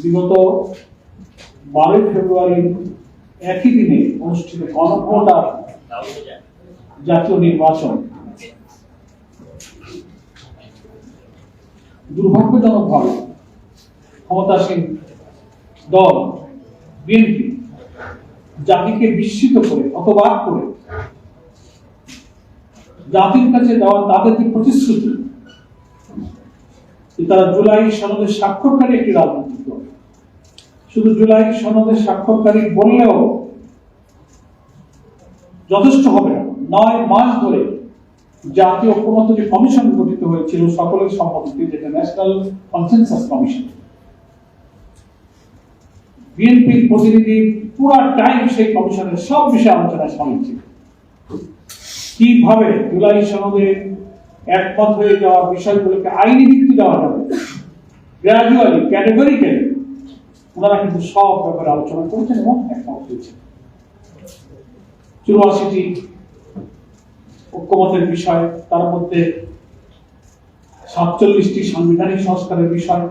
বিগত 12 ফেব্রুয়ারি একই দিনে অনুষ্ঠিত গণভোট আর জাতীয় নির্বাচন দুর্ভাগ্যজনকভাবে ক্ষমতাসীন দল বিএনপি জাতিকে বিস্মিত করে, হতবাক করে জাতির কাছে দেওয়া তাদের যে প্রতিশ্রুতি, তারা জুলাই সনদের স্বাক্ষরকারী একটি রাজনৈতিক দল, শুধু জুলাই সনদের স্বাক্ষরকারী বললেও যথেষ্ট হবে না। 9 মাস ধরে জাতীয় ঐক্যমত্য যে কমিশন গঠিত হয়েছিল সকলের সম্মতিতে, যেটা ন্যাশনাল কনসেনসাস কমিশন, বিএনপির প্রতিনিধি পুরো টাইম সেই কমিশনের সব বিষয়ে আলোচনায় সামিল ছিল। কিভাবে জুলাই সনদে একমত হয়ে যাওয়া বিষয়গুলোকে আইনি ভিত্তি দেওয়া যাবে, গ্রাজুয়ালি, ক্যাটেগরিক্যালি, ওনারা কিন্তু সব ব্যাপারে আলোচনা করেছেন এবং একমত হয়েছেন। 84টি ঐক্যমতের বিষয়, তার মধ্যে 47টি সাংবিধানিক সংস্কারের বিষয়,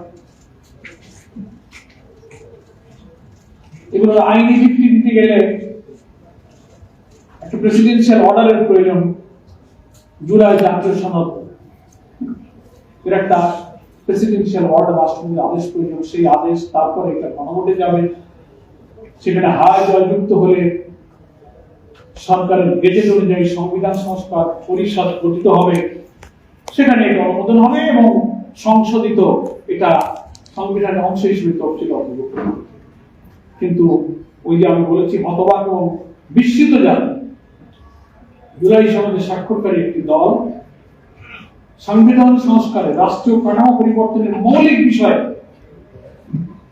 এগুলোর আইনি ভিত্তি দিতে গেলে একটা প্রেসিডেন্সিয়াল অর্ডারের প্রয়োজন। জুলাই জাতীয় সনদ এর একটা প্রেসিডেন্সিয়াল অর্ডার, রাষ্ট্রপতির আদেশ প্রয়োজন। সেই আদেশ তারপরে এটা গণভোটে যাবে, সেখানে হায় জয়যুক্ত হলে সরকারের গেজেট অনুযায়ী সংবিধান সংস্কার পরিষদ গঠিত হবে, সেখানে এটা অনুমোদন হবে এবং সংশোধিত এটা সংবিধানের অংশ হিসেবে তফসিলে অন্তর্ভুক্ত হবে। কিন্তু ওই যে আমি বলেছি, হতবাক এবং বিস্মিত জাতি জুলাই সনদে স্বাক্ষরকারী একটি দল সংবিধান সংস্কারে, রাষ্ট্রীয় কাঠামো পরিবর্তনের মৌলিক বিষয়ে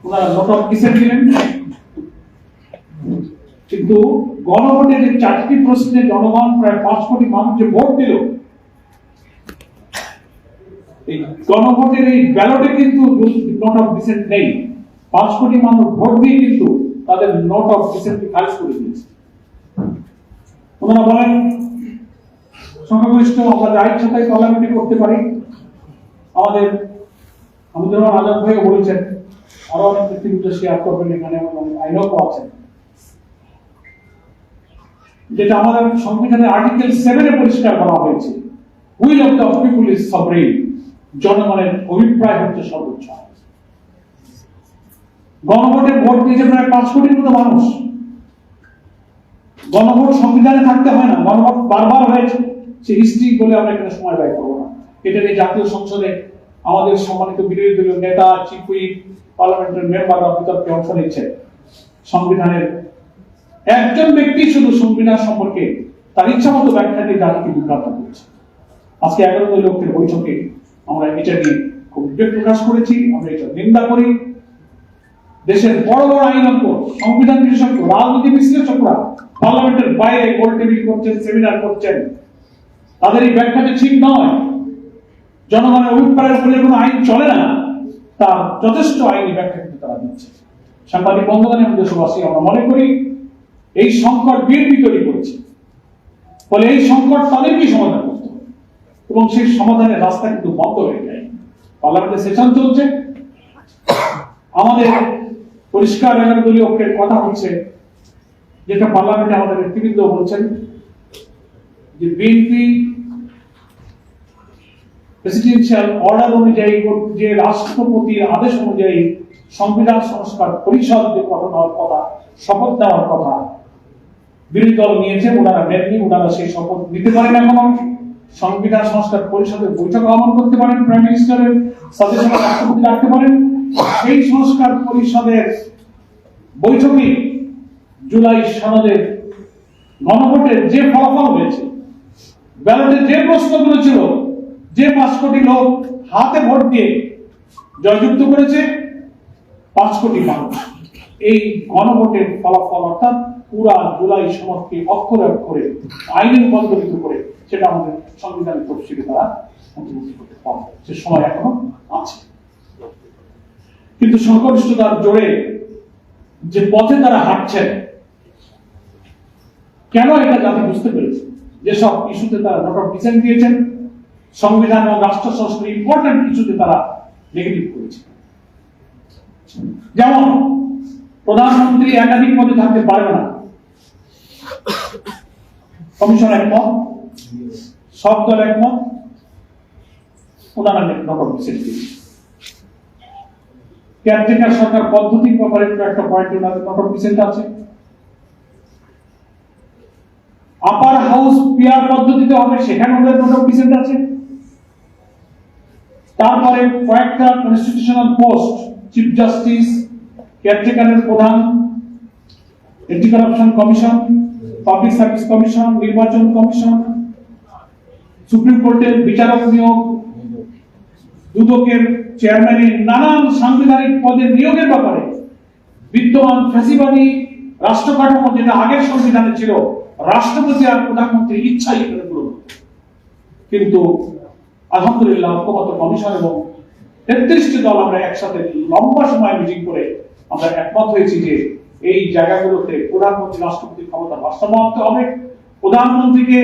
ওনারা নোট অফ ডিসেন্ট দিলেন। কিন্তু গণভোটে যে 4টি প্রশ্নে জনগণ প্রায় 5 কোটি মানুষ যে ভোট দিল, এই গণভোটের এই ব্যালটে কিন্তু নোট অফ ডিসেন্ট নেই। 5 কোটি মানুষ ভোট দিয়ে কিন্তু তাদের নোট অফ ডিসেন্ট খারিজ করে দিয়েছে। ওনারা বলেন সংখ্যাগরিষ্ঠ আমরা যা ইচ্ছা তাই পার্লামেন্টে করতে পারি। আমাদের হামিদুর রহমান আজাদ ভাই বলেছেন, আরো অনেক ব্যক্তিগত শেয়ার করবেন এখানে, আইনও আছেন, যেটা আমাদের সংবিধানের আর্টিকেল 7-এ পরিষ্কার করা হয়েছে, will of the people is sovereign, জনগণের অভিপ্রায় হচ্ছে সর্বোচ্চ। গণভোটে ভোট দিয়েছে প্রায় 5 কোটির মতো মানুষ। গণভোট সংবিধানে থাকতে হয় না, গণভোট বারবার হয়েছে, সে হিস্ট্রি বলে আমরা এখানে সময় ব্যয় করবো না। এটা নিয়ে জাতীয় সংসদে আমাদের সম্মানিত বিরোধী দলীয় নেতা, চিফ হুইপ, পার্লামেন্টের মেম্বাররা বিতর্কে অংশ নিচ্ছে। সংবিধানের একজন ব্যক্তি শুধু সংবিধান সম্পর্কে তার ইচ্ছা মতো ব্যাখ্যা দিয়ে জাতিকে বিভ্রান্ত করেছে। আজকে 11 লোকের বৈঠকে আমরা এটা নিয়ে খুব উদ্বেগ প্রকাশ করেছি, আমরা এটা নিন্দা করি। দেশের বড় বড় আইনজ্ঞ, সংবিধান বিশেষজ্ঞ, রাজনীতি বিশ্লেষকরা পার্লামেন্টের বাইরে গোল টেবিল করছেন, সেমিনার করছেন, তাদের এই ব্যাখ্যাটা ঠিক নয়। জনগণের অভিপ্রায়ের উপরে কোনো আইন চলে না, তার যথেষ্ট আইনি ব্যাখ্যা কিন্তু তারা দিচ্ছে। সাংবাদিক বন্ধুগণ এবং দেশবাসী, আমরা মনে করি এই সংকট বিএনপি তৈরি করেছে, ফলে এই সংকট তাদেরকেই সমাধান করতে হবে এবং সেই সমাধানের রাস্তা কিন্তু বন্ধ হয়ে যায়। পার্লামেন্টে সেশন চলছে, আমাদের পরিষ্কার দলীয় ঐক্যের কথা হচ্ছে, যেটা পার্লামেন্টে আমাদের নেতৃবৃন্দ বলছেন যে বিএনপি প্রেসিডেন্সিয়াল অর্ডার অনুযায়ী, যে রাষ্ট্রপতির আদেশ অনুযায়ী সংবিধান সংস্কার পরিষদ যে গঠন হওয়ার কথা, শপথ নেওয়ার কথা বিরোধী দল নিয়েছে, ওনারা নেননি। ওনারা সেই শপথ নিতে পারেন, এখনো সংবিধান সংস্কার পরিষদের বৈঠক আহ্বান করতে পারেন, প্রাইম মিনিস্টারের সাজেশনে রাষ্ট্রপতি রাখতে পারেন। সেই সংস্কার পরিষদের বৈঠকে জুলাই সনদের গণভোটের যে ফলাফল হয়েছে, ব্যালটে যে প্রশ্নগুলো ছিল, যে 5 কোটি লোক হাতে ভোট দিয়ে জয়যুক্ত করেছে 5 কোটি মানুষ, এই গণভোটের ফলাফল অর্থাৎ পুরা জুলাই সনদকে অক্ষরে অক্ষরে আইনে রূপান্তরিত করে সেটা আমাদের সংবিধানের তফসিলে তারা অন্তর্ভুক্ত করতে পারবে। সে সময় এখনো আছে। কিন্তু সংখ্যাগরিষ্ঠতার জোরে যে পথে তারা হাঁটছেন, কেন এটা জাতি বুঝতে পেরেছে। যেসব ইস্যুতে তারা নোট অফ ডিসেন্ট দিয়েছেন, সংবিধান এবং রাষ্ট্র সংস্কার ইম্পর্টেন্ট ইস্যুতে তারা নেগেটিভ করেছে, যেমন প্রধানমন্ত্রী একাধিক পদে থাকতে পারবে না, কমিশন একমত, সব দল একমত, ওনারা নট অফ ডিসেন্ট। কেয়ারটেকার সরকার পদ্ধতির ব্যাপারে একটা পয়েন্ট ওনাদের নট অফ ডিসেন্ট আছে। আপার হাউস পিয়ার পদ্ধতিতে হবে, সেখানে ওদের নোট অফ ডিসেন্ট আছে। তারপরে কয়েকটা কনস্টিটিউশনাল পোস্ট, চিফ জাস্টিস, কেয়ারটেকারের প্রধান, anti corruption commission, public service commission, নির্বাচন কমিশন, সুপ্রিম কোর্টের বিচারক নিয়োগ, দুদকের চেয়ারম্যানের নানান সাংবিধানিক পদের নিয়োগের ব্যাপারে বিদ্যমান ফ্যাসিবাদী রাষ্ট্র কাঠামো, যেটা আগের সংবিধানে ছিল, রাষ্ট্রপতি আর প্রধানমন্ত্রী ইচ্ছাই করে পূরণ। কিন্তু আলহামদুলিল্লাহ ঐক্যমত কমিশন এবং 33টি দল আমরা একসাথে লম্বা সময় মিটিং করে আমরা একমত হয়েছি যে এই জায়গাগুলোতে প্রধানমন্ত্রী রাষ্ট্রপতির ক্ষমতা ভারসাম্য আনতে হবে। প্রধানমন্ত্রীকে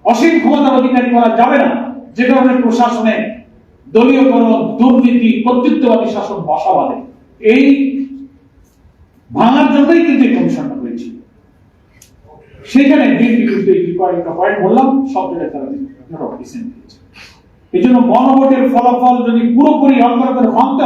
অসীম ক্ষমতার অধিকারী করা যাবে না, যে কারণে প্রশাসনে দলীয়করণ, দুর্নীতি, কর্তৃত্ববাদী শাসন বসা বাঁধে। এই ভাঙার জন্যই কিন্তু এই কমিশনটা হয়েছিল। সেখানে বিরুদ্ধে কয়েকটা পয়েন্ট বললাম, সব জায়গায় তারা এই জন্য গণভোটের ফলাফল যদি পুরোপুরি অঙ্গরাজ্যের ভাঙতে